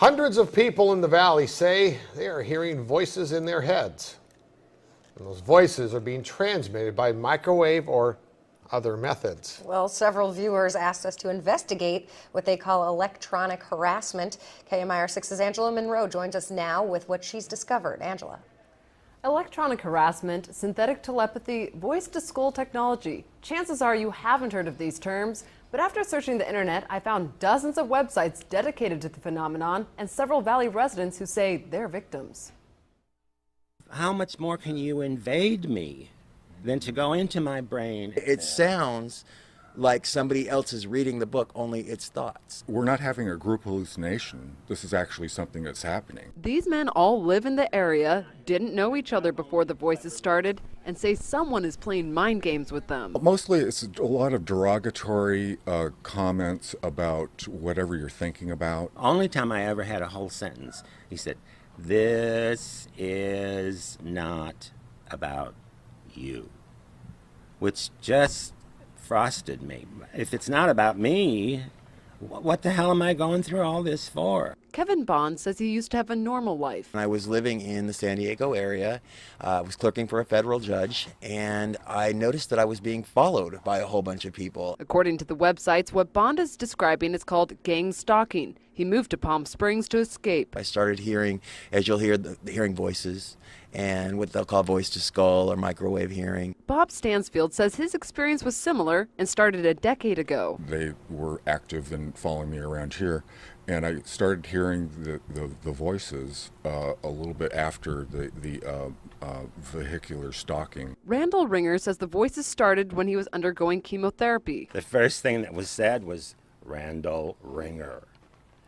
Hundreds of people in the valley say they are hearing voices in their heads. And those voices are being transmitted by microwave or other methods. Well, several viewers asked us to investigate what they call electronic harassment. KMIR6's Angela Monroe joins us now with what she's discovered. Angela. Electronic harassment, synthetic telepathy, voice-to-skull technology. Chances are you haven't heard of these terms, but after searching the internet, I found dozens of websites dedicated to the phenomenon and several Valley residents who say they're victims. How much more can you invade me than to go into my brain? It sounds like somebody else is reading the book, only it's thoughts. We're not having a group hallucination. This is actually something that's happening. These men all live in the area, didn't know each other before the voices started, and say someone is playing mind games with them. Mostly it's a lot of derogatory comments about whatever you're thinking about. Only time I ever had a whole sentence, he said, "This is not about you," which just frosted me. If it's not about me, what the hell am I going through all this for? Kevin Bond says he used to have a normal life. I was living in the San Diego area, was clerking for a federal judge, and I noticed that I was being followed by a whole bunch of people. According to the websites, what Bond is describing is called gang stalking. He moved to Palm Springs to escape. I started hearing, as you'll hear, hearing voices and what they'll call voice-to-skull or microwave hearing. Bob Stansfield says his experience was similar and started a decade ago. They were active in following me around here, and I started hearing the voices a little bit after the vehicular stalking. Randall Ringer says the voices started when he was undergoing chemotherapy. The first thing that was said was, "Randall Ringer."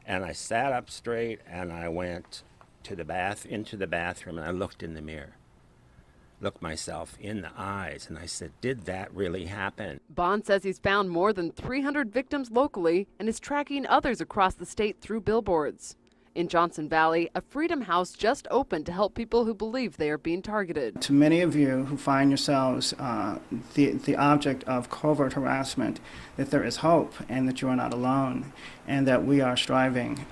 And I sat up straight and I went to into the bathroom, and I looked in the mirror, looked myself in the eyes, and I said, did that really happen? Bond says he's found more than 300 victims locally and is tracking others across the state through billboards. In Johnson Valley, a Freedom House just opened to help people who believe they are being targeted. To many of you who find yourselves the object of covert harassment, that there is hope and that you are not alone, and that we are striving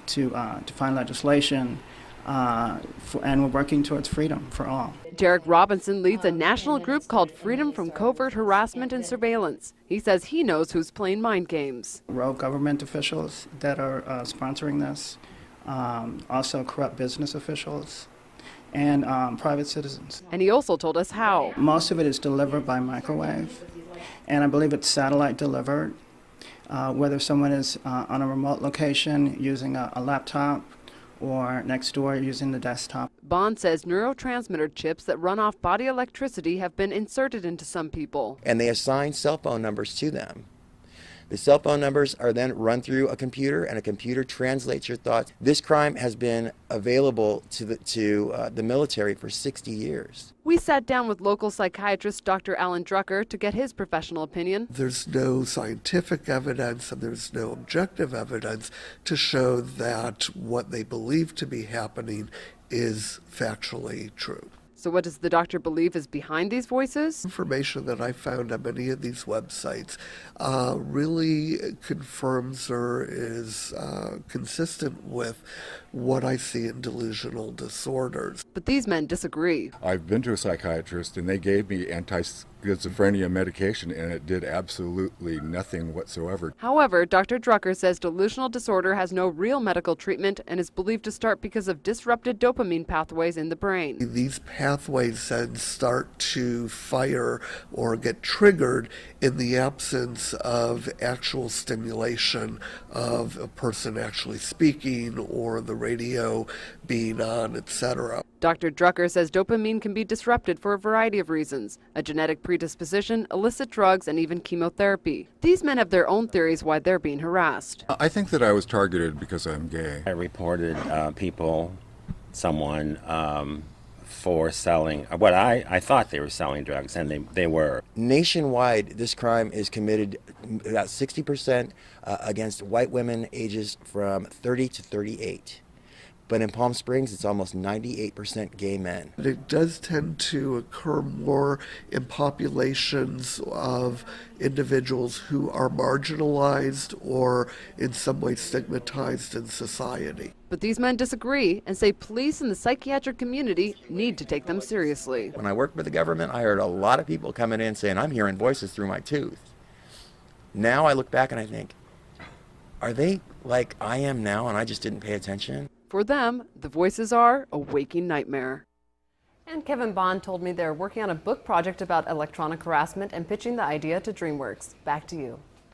to find legislation and we're working towards freedom for all. Derek Robinson leads a national group called Freedom from Covert Harassment and Surveillance. He says he knows who's playing mind games. Rogue government officials that are sponsoring this, also corrupt business officials, and private citizens. And he also told us how. Most of it is delivered by microwave, and I believe it's satellite delivered, whether someone is on a remote location using a laptop or next door using the desktop. Bond says neurotransmitter chips that run off body electricity have been inserted into some people. And they assign cell phone numbers to them. The cell phone numbers are then run through a computer, and a computer translates your thoughts. This crime has been available to the military for 60 years. We sat down with local psychiatrist Dr. Alan Drucker to get his professional opinion. There's no scientific evidence and there's no objective evidence to show that what they believe to be happening is factually true. So what does the doctor believe is behind these voices? Information that I found on many of these websites really confirms or is consistent with what I see in delusional disorders. But these men disagree. I've been to a psychiatrist and they gave me anti-schizophrenia medication and it did absolutely nothing whatsoever. However, Dr. Drucker says delusional disorder has no real medical treatment and is believed to start because of disrupted dopamine pathways in the brain. These pathways then start to fire or get triggered in the absence of actual stimulation of a person actually speaking or the radio being on, etc. Dr. Drucker says dopamine can be disrupted for a variety of reasons: a genetic predisposition, illicit drugs, and even chemotherapy. These men have their own theories why they're being harassed. I think that I was targeted because I'm gay. I reported someone for selling what I thought they were selling drugs, and they were. Nationwide, this crime is committed about 60% against white women ages from 30 to 38. But in Palm Springs, it's almost 98% gay men. It does tend to occur more in populations of individuals who are marginalized or in some way stigmatized in society. But these men disagree and say police and the psychiatric community need to take them seriously. When I worked with the government, I heard a lot of people coming in saying, I'm hearing voices through my tooth. Now I look back and I think, are they like I am now and I just didn't pay attention? For them, the voices are a waking nightmare. And Kevin Bond told me they're working on a book project about electronic harassment and pitching the idea to DreamWorks. Back to you.